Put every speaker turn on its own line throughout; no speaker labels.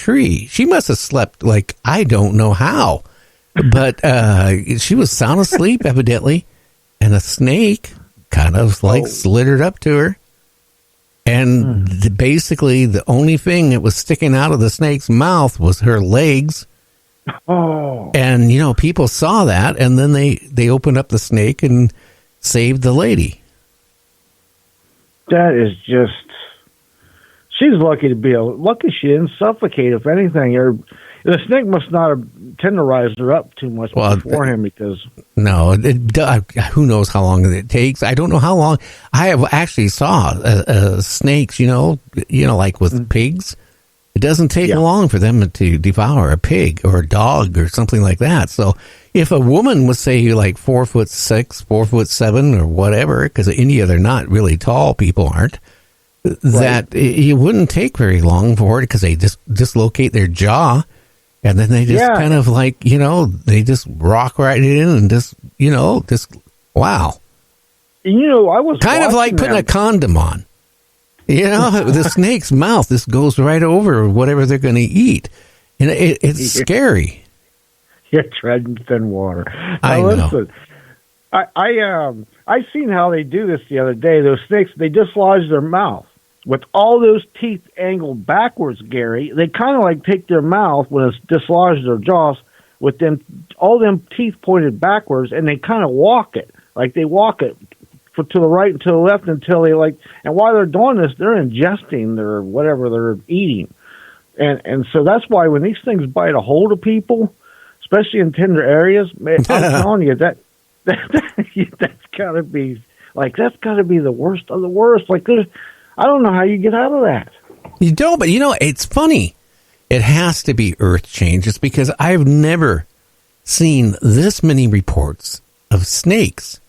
tree. She must have slept like I don't know how, but she was sound asleep evidently, and a snake kind of like slithered up to her. And basically, the only thing that was sticking out of the snake's mouth was her legs.
Oh.
And, people saw that, and then they opened up the snake and saved the lady.
That is just... She's lucky lucky she didn't suffocate, if anything. The snake must not have tenderized her up too much beforehand because...
No, who knows how long it takes. I don't know how long. I have actually saw snakes, like with pigs. It doesn't take long for them to devour a pig or a dog or something like that. So if a woman was, say, like 4'6", 4'7", or whatever, because in India they're not really tall, people aren't, that it wouldn't take very long for it because they just dislocate their jaw. And then they just kind of like, they just rock right in and just wow.
I was
kind of like putting a condom on. The snake's mouth just goes right over whatever they're going to eat. And it's scary.
You're treading thin water.
I know.
Listen, I seen how they do this the other day. Those snakes, they dislodge their mouth. With all those teeth angled backwards, Gary, they kind of like take their mouth when it's dislodged their jaws with all them teeth pointed backwards, and they kind of walk it. Like they walk it to the right and to the left until and while they're doing this, they're ingesting their whatever they're eating. And so that's why when these things bite a hold of people, especially in tender areas, man, I'm telling you, that's got to be the worst of the worst. Like I don't know how you get out of that.
You don't, but it's funny. It has to be earth changes because I've never seen this many reports of snakes.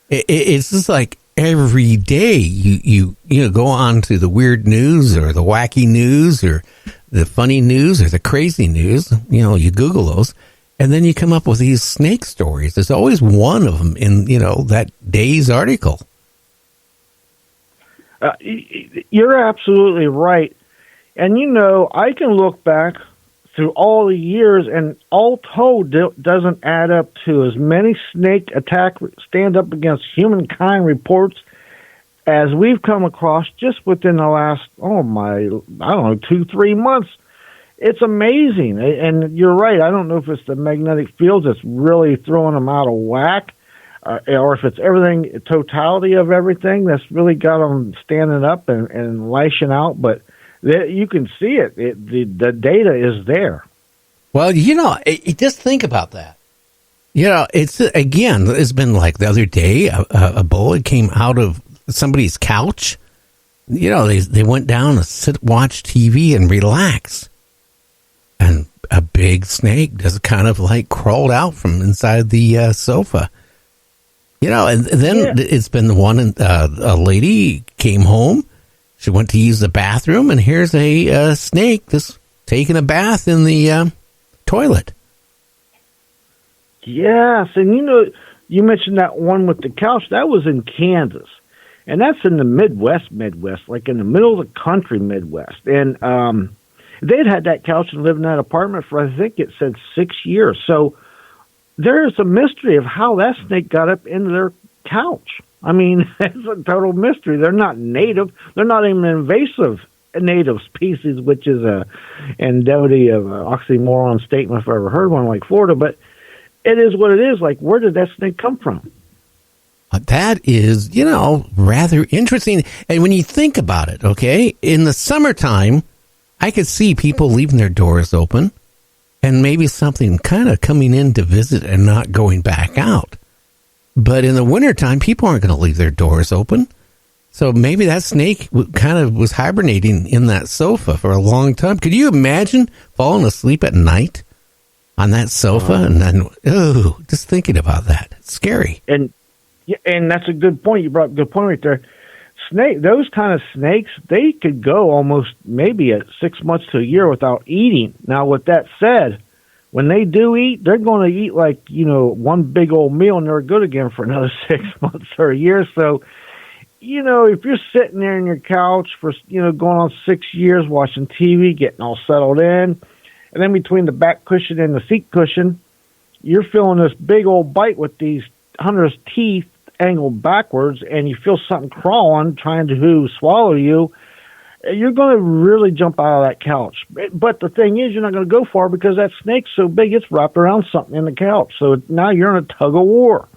It's just like every day you go on to the weird news or the wacky news or the funny news or the crazy news. You Google those, and then you come up with these snake stories. There's always one of them in that day's article.
You're absolutely right. And, I can look back through all the years, and all told, doesn't add up to as many snake attack stand up against humankind reports as we've come across just within the last, 2-3 months. It's amazing. And you're right. I don't know if it's the magnetic fields that's really throwing them out of whack. Or if it's everything, totality of everything that's really got them standing up and lashing out. But you can see it. The data is there.
Well, just think about that. It's been like the other day, a bullet came out of somebody's couch. They went down to sit, watch TV and relax. And a big snake just kind of like crawled out from inside the sofa. And then it's been the one, a lady came home. She went to use the bathroom, and here's a snake just taking a bath in the toilet.
Yes, and you mentioned that one with the couch. That was in Kansas, and that's in the Midwest, like in the middle of the country, Midwest. And they'd had that couch and lived in that apartment for, I think it said 6 years. So there's a mystery of how that snake got up into their couch. I mean, it's a total mystery. They're not native. They're not even an invasive native species, which is a endowity of an oxymoron statement if I ever heard one, like Florida. But it is what it is. Like, where did that snake come from?
That is, rather interesting. And when you think about it, okay, in the summertime, I could see people leaving their doors open. And maybe something kind of coming in to visit and not going back out. But in the wintertime, people aren't going to leave their doors open. So maybe that snake kind of was hibernating in that sofa for a long time. Could you imagine falling asleep at night on that sofa? And then, just thinking about that. It's scary.
And that's a good point. You brought up a good point right there. Those kind of snakes, they could go almost maybe 6 months to a year without eating. Now, with that said, when they do eat, they're going to eat like, one big old meal and they're good again for another 6 months or a year. So if you're sitting there on your couch for, going on 6 years watching TV, getting all settled in, and then between the back cushion and the seat cushion, you're feeling this big old bite with these hunter's teeth angled backwards, and you feel something crawling, trying to swallow you, you're going to really jump out of that couch. But the thing is, you're not going to go far because that snake's so big, it's wrapped around something in the couch. So now you're in a tug of war.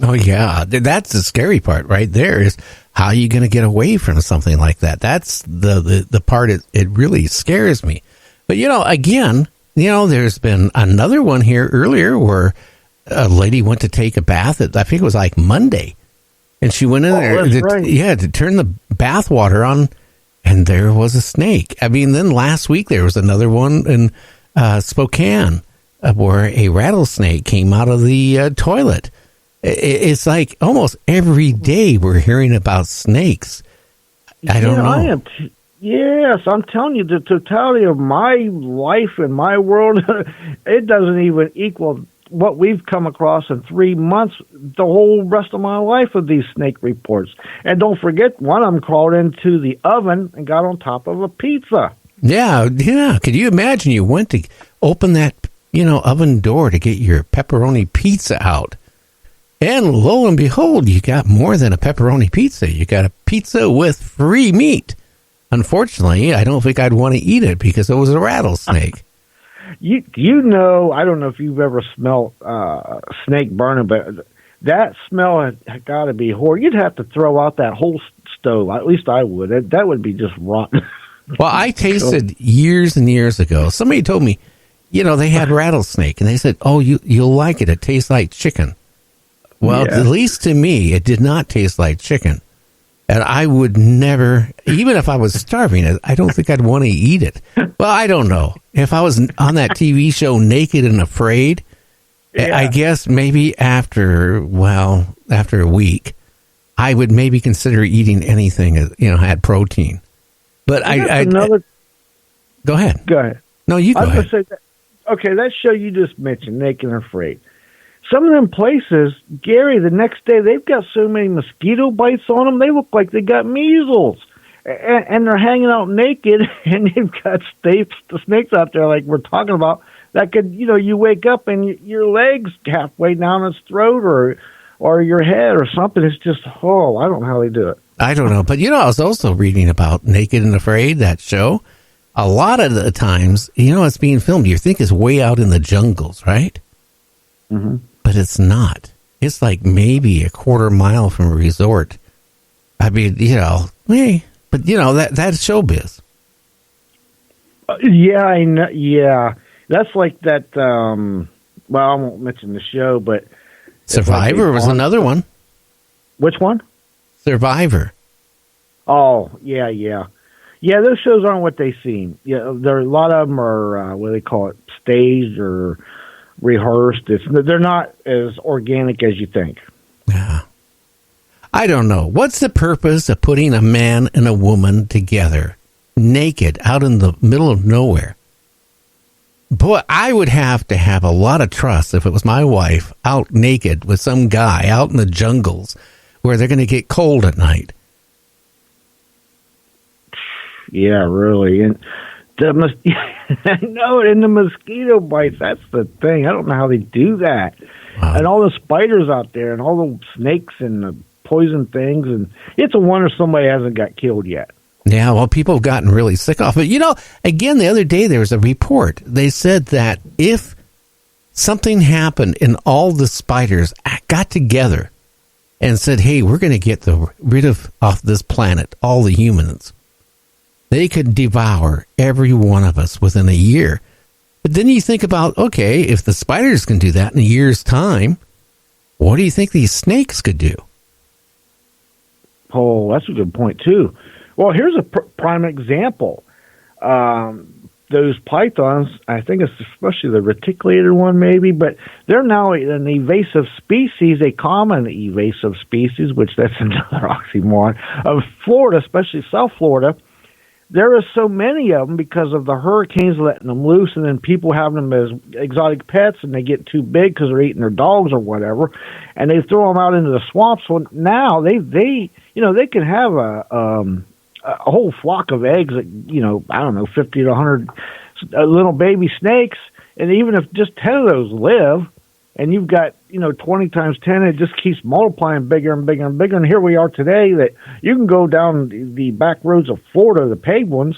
Oh, yeah. That's the scary part right there, is how are you going to get away from something like that? That's the part it really scares me. But, again, there's been another one here earlier where a lady went to take a bath. I think it was like Monday. And she went in there to turn the bath water on, and there was a snake. I mean, then last week there was another one in Spokane where a rattlesnake came out of the toilet. It's like almost every day we're hearing about snakes. I don't know.
Yes, I'm telling you, the totality of my life and my world, it doesn't even equal what we've come across in 3 months, the whole rest of my life of these snake reports. And don't forget, one of them crawled into the oven and got on top of a pizza.
Yeah. Could you imagine you went to open that, oven door to get your pepperoni pizza out? And lo and behold, you got more than a pepperoni pizza. You got a pizza with free meat. Unfortunately, I don't think I'd want to eat it because it was a rattlesnake.
I don't know if you've ever smelled snake burning, but that smell had got to be horrible. You'd have to throw out that whole stove. At least I would. That would be just rotten.
Well, I tasted years and years ago. Somebody told me, they had rattlesnake, and they said, "Oh, you'll like it. It tastes like chicken." Well, At least to me, it did not taste like chicken. And I would never, even if I was starving, I don't think I'd want to eat it. Well, I don't know. If I was on that TV show Naked and Afraid, I guess maybe after a week, I would maybe consider eating anything that, had protein. But go ahead.
Go ahead.
No, you go ahead.
That show you just mentioned, Naked and Afraid. Some of them places, Gary, the next day, they've got so many mosquito bites on them, they look like they got measles. And they're hanging out naked, and they've got the snakes out there like we're talking about that could, you wake up and your legs halfway down its throat or your head or something. It's just, I don't know how they do it.
I don't know. But, I was also reading about Naked and Afraid, that show. A lot of the times, it's being filmed. You think it's way out in the jungles, right?
Mm-hmm.
But it's not. It's like maybe a quarter mile from a resort. I mean, but that's showbiz.
I know. Yeah, that's like that. Well, I won't mention the show, but
Survivor was another one.
Which one?
Survivor.
Oh, yeah. Those shows aren't what they seem. Yeah, there a lot of them are what do they call it, staged or rehearsed. They're not as organic as you think.
Yeah. I don't know. What's the purpose of putting a man and a woman together, naked, out in the middle of nowhere? Boy, I would have to have a lot of trust if it was my wife out naked with some guy out in the jungles where they're going to get cold at night.
Yeah, really. And I know, and the mosquito bites, that's the thing. I don't know how they do that. Wow. And all the spiders out there and all the snakes and the poison things. And it's a wonder somebody hasn't got killed yet.
Yeah, well, people have gotten really sick off it. Again, the other day there was a report. They said that if something happened and all the spiders got together and said, hey, we're going to get rid of off this planet all the humans, they could devour every one of us within a year. But then you think about, okay, if the spiders can do that in a year's time, what do you think these snakes could do?
Oh, that's a good point, too. Well, here's a prime example. Those pythons, I think it's especially the reticulated one maybe, but they're now an invasive species, a common invasive species, which that's another oxymoron, of Florida, especially South Florida. there are so many of them because of the hurricanes letting them loose, and then people having them as exotic pets, and they get too big because they're eating their dogs or whatever, and they throw them out into the swamps. So now they can have a whole flock of eggs, that, I don't know, 50 to 100 little baby snakes, and even if just 10 of those live, and you've got 20 times 10, it just keeps multiplying bigger and bigger and bigger. And here we are today that you can go down the back roads of Florida, the paved ones,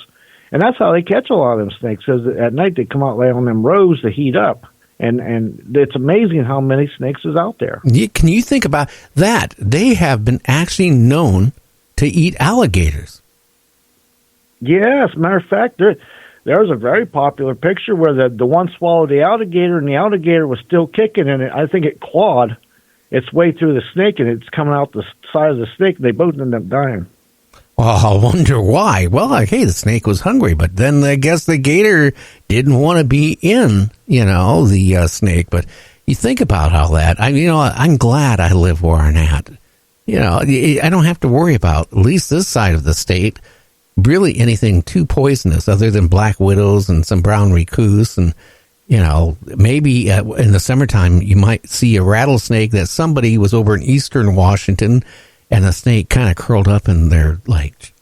and that's how they catch a lot of them snakes. Because at night they come out lay on them roads to heat up, and it's amazing how many snakes is out there.
Can you think about that? They have been actually known to eat alligators.
Yeah, as a matter of fact, there was a very popular picture where the one swallowed the alligator, and the alligator was still kicking, and I think it clawed its way through the snake, and it's coming out the side of the snake, and they both ended up dying.
Well, I wonder why. Well, the snake was hungry, but then I guess the gator didn't want to be in, the snake. But you think about all that. I'm glad I live where I'm at. I don't have to worry about, at least this side of the state, really anything too poisonous other than black widows and some brown recluse. And, maybe in the summertime you might see a rattlesnake that somebody was over in eastern Washington and the snake kind of curled up in their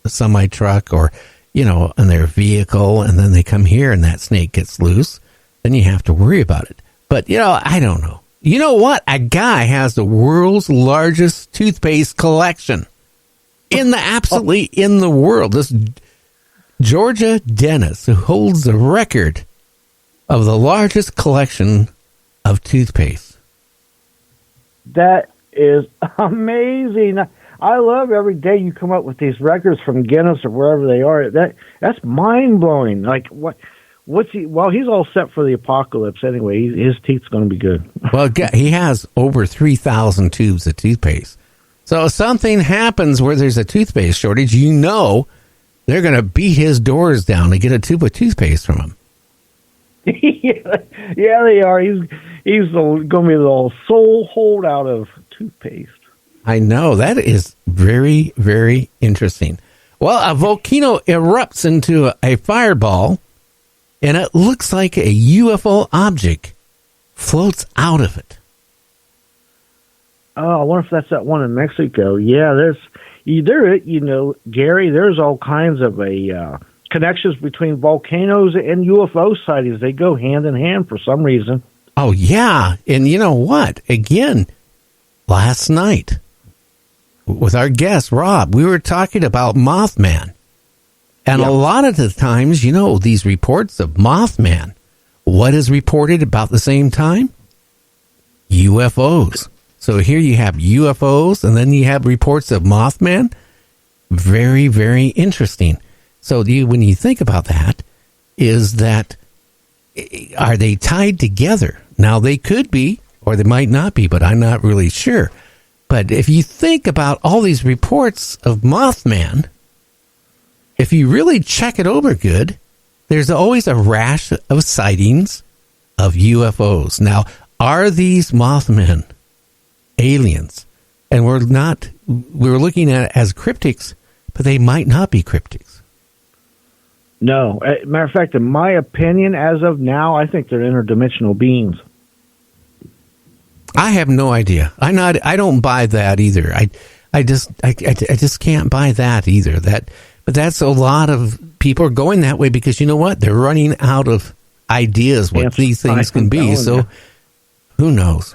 semi truck or, in their vehicle. And then they come here and that snake gets loose. Then you have to worry about it. But, I don't know. You know what? A guy has the world's largest toothpaste collection. In the world, this Georgia dentist who holds the record of the largest collection of toothpaste.
That is amazing. I love every day you come up with these records from Guinness or wherever they are. That's mind blowing. Like what's he? Well, he's all set for the apocalypse anyway. His teeth's going to be good.
Well, he has over 3,000 tubes of toothpaste. So if something happens where there's a toothpaste shortage, they're going to beat his doors down to get a tube of toothpaste from him.
Yeah, they are. He's going to be the sole holdout of toothpaste.
I know. That is very, very interesting. Well, a volcano erupts into a fireball, and it looks like a UFO object floats out of it.
Oh, I wonder if that's that one in Mexico. Yeah, Gary, there's all kinds of connections between volcanoes and UFO sightings. They go hand in hand for some reason.
Oh, yeah. And you know what? Again, last night with our guest, Rob, we were talking about Mothman. And a lot of the times, these reports of Mothman, what is reported about the same time? UFOs. So here you have UFOs, and then you have reports of Mothman. Very, very interesting. So when you think about that, are they tied together? Now, they could be, or they might not be, but I'm not really sure. But if you think about all these reports of Mothman, if you really check it over good, there's always a rash of sightings of UFOs. Now, are these Mothmen aliens? And we're looking at it as cryptics, but they might not be cryptics.
No. Matter of fact, in my opinion, as of now, I think they're interdimensional beings.
I have no idea. I don't buy that either. I just can't buy that either. But that's a lot of people are going that way because you know what? They're running out of ideas what these things can be. So who knows?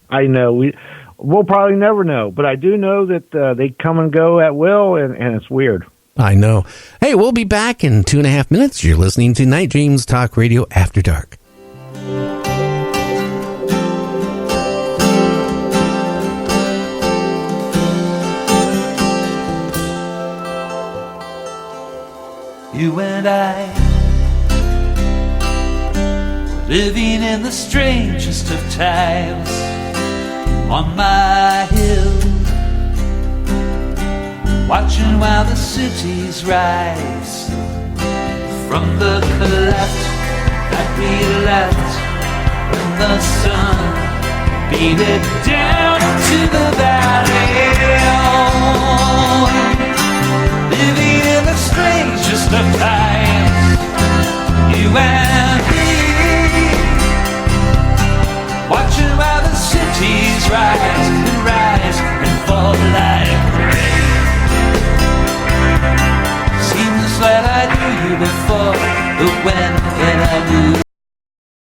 I know. We'll probably never know, but I do know that they come and go at will, and it's weird.
I know. Hey, we'll be back in 2.5 minutes. You're listening to Night Dreams Talk Radio After Dark.
You and I, living in the strangest of times, on my hill, watching while the cities rise from the collapse that we left when the sun beat it down to the valley. Living in the strangest of times. You and